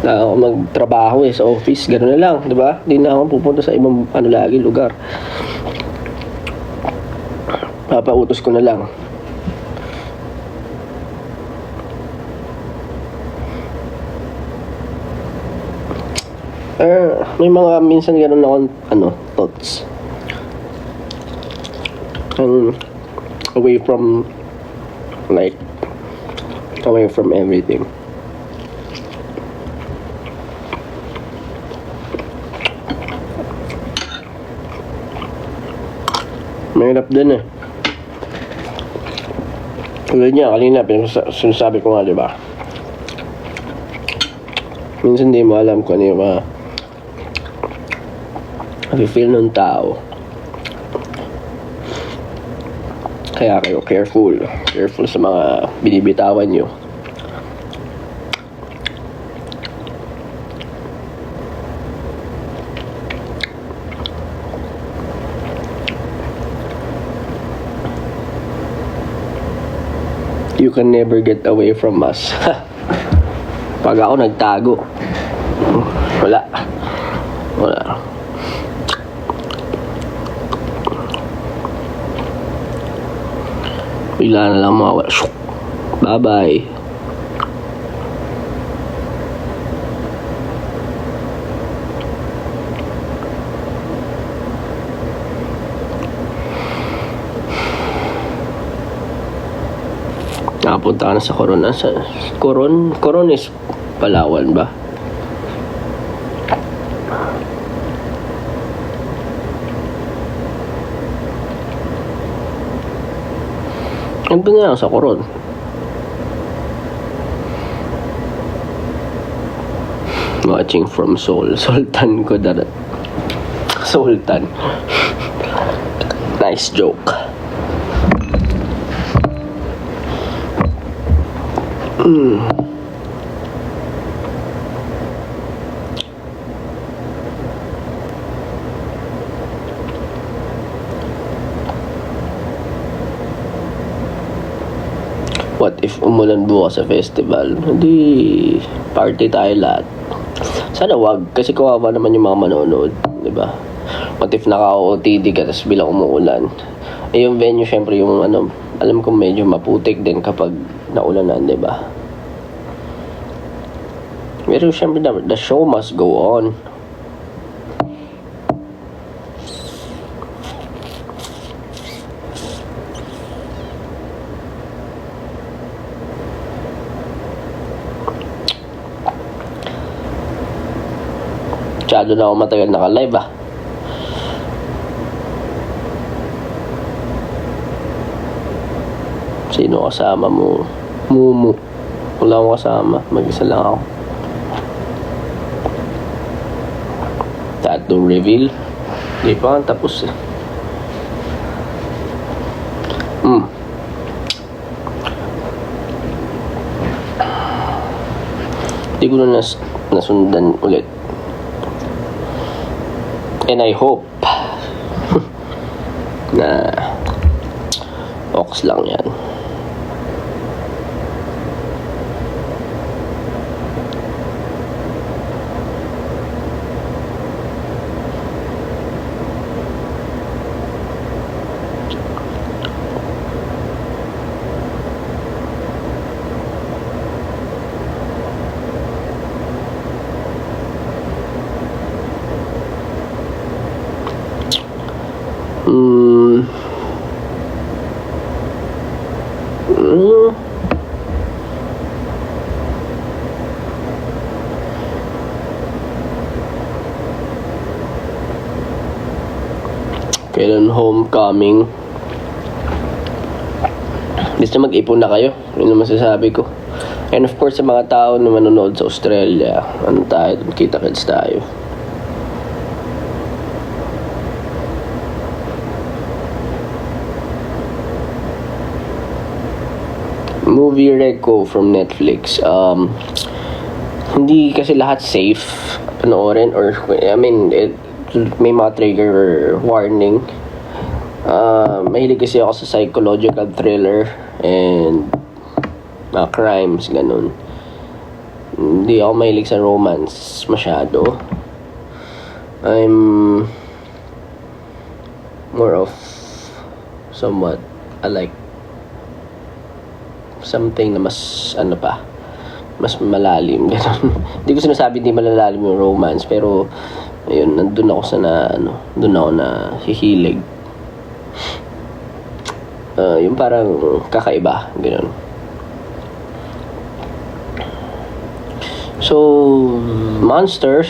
na ako magtrabaho sa office, gano'n na lang, di ba? Hindi na ako pupunta sa ibang lagi lugar. Papautos ko na lang. May mga minsan gano'n akong thoughts. Away from everything. Mahirap din eh. Tulad niya, kanina, sinasabi ko nga, diba? Minsan di mo alam kung ano yung feel ng tao. Kaya kayo careful sa mga binibitawan nyo. You can never get away from us. Pag ako nagtago, wala. Bigla na lang mawala. Bye-bye. Nakapunta ka na sa Coron. Coron is Palawan ba? Nandun nga ako sa Coron. Watching from Seoul. Sultan Kudarat. Sultan. Nice joke. What if umulan bukas sa festival? Hindi party tayo lahat. Sana wag, kasi kawawa naman yung mga manonood, di ba? What if naka-OOTD ka tapos bilang umuulan? Eh yung venue syempre yung alam ko medyo maputik din kapag naulanan, di ba? Pero syempre the show must go on. Masyado na ako matagal naka-live Sino kasama mo? Mumu. Wala akong kasama. Mag-isa lang ako. Tattoo reveal. Hindi pa nga tapos eh. Hindi ko na nasundan ulit. And I hope na ox lang yan. Kailan homecoming? Basta mag-ipon na kayo. Yun ang masasabi ko. And of course, sa mga tao na manonood sa Australia, ano tayo, kita-kits tayo. Movie Reco from Netflix. Hindi kasi lahat safe panoorin or I mean may mga trigger warning. Mahilig kasi ako sa psychological thriller and crimes, ganun. Hindi ako mahilig sa romance masyado. I'm more of somewhat I like something na mas mas malalim, ganun. Hindi ko sinasabi hindi malalalim yung romance, pero ayun, nandun ako sa doon ako na hihilig. Yung parang kakaiba, ganun. So, monster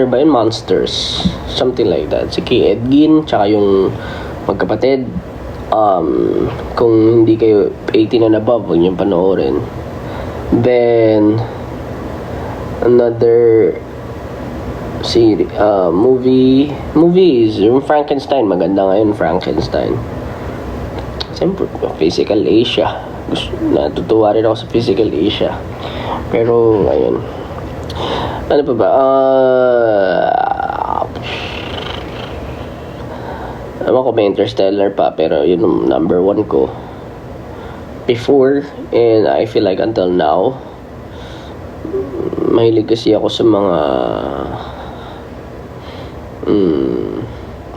ba yun? Monsters, something like that. Si Kay Edgin, tsaka yung magkapatid. Kung hindi kayo 18 and above, huwag niyong panoorin. Then another movies yung Frankenstein, maganda ngayon Frankenstein. Siyempre Physical Asia, natutuwa rin ako sa Physical Asia, pero ayun, ano pa ba, ewan ko, may Interstellar pa, pero yun yung number 1 ko before, and I feel like until now. Mahilig kasi ako sa mga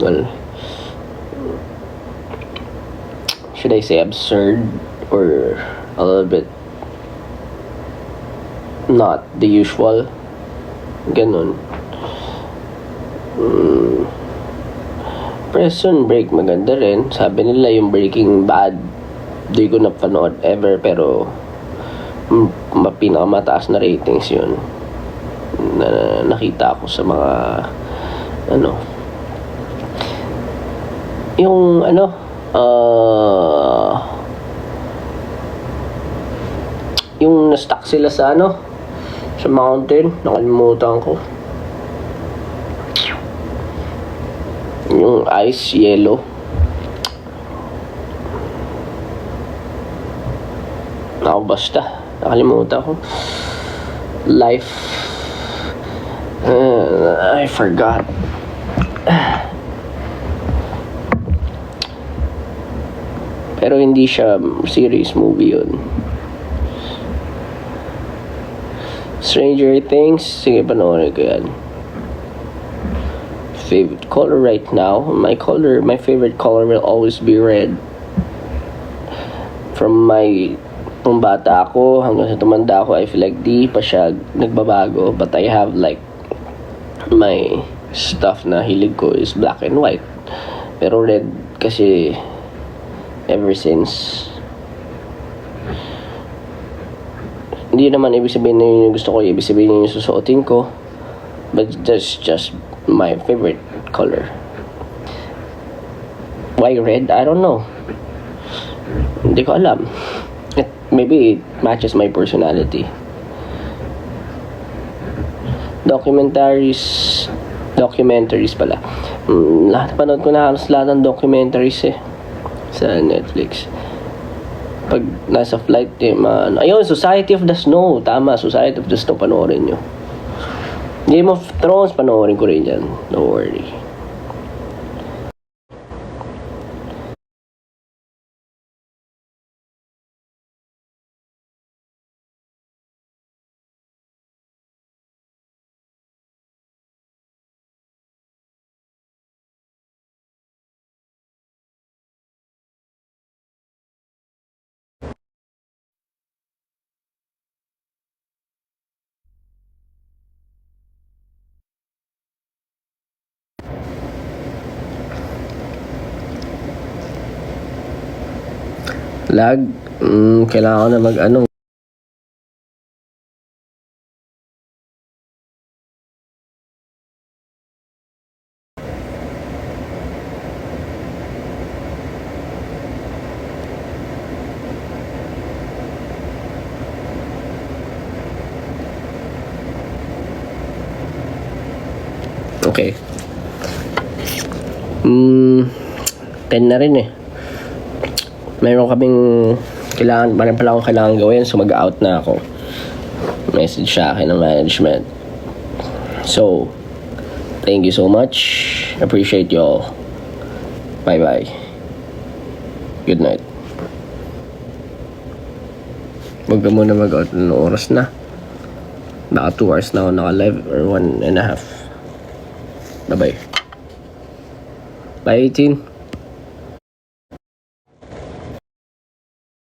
well, should I say absurd or a little bit not the usual, ganun. Prison Break, maganda rin. Sabi nila yung Breaking Bad di ko napanood ever, pero pinakamataas na ratings yun na nakita ko sa mga yung yung na-stuck sila sa sa mountain, nakalimutan ko yung ice, yellow. Basta nakalimutan ko. Life, I forgot. Pero hindi siya series, movie yun. Stranger Things, sige, panoorin ko yan. Favorite color right now, my favorite color will always be red. From bata ako hanggang sa tumanda ako, I feel like di pa siya nagbabago, but I have like my stuff na hilig ko is black and white, pero red kasi ever since. Hindi naman ibig sabihin na yun yung gusto ko, ibig sabihin yun yung susuotin ko, but that's just my favorite color. Why red? I don't know, hindi ko alam. Maybe it matches my personality. Documentaries pala. Panood ko na halos lahat ng documentaries sa Netflix. Pag nasa flight, ayun, Society of the Snow. Tama, Society of the Snow, panoorin nyo. Game of Thrones, panoorin ko rin yan. Don't worry. Lag, kailangan ko na mag Okay. 10 na rin eh. Meron kaming meron pala akong kailangan gawin, so mag-out na ako. Message sa akin ng management. So, thank you so much. Appreciate you all. Bye-bye. Good night. Huwag ka muna mag-out ng oras na. Baka 2 hours na ako naka-live or 1.5. Bye-bye. Bye, 18.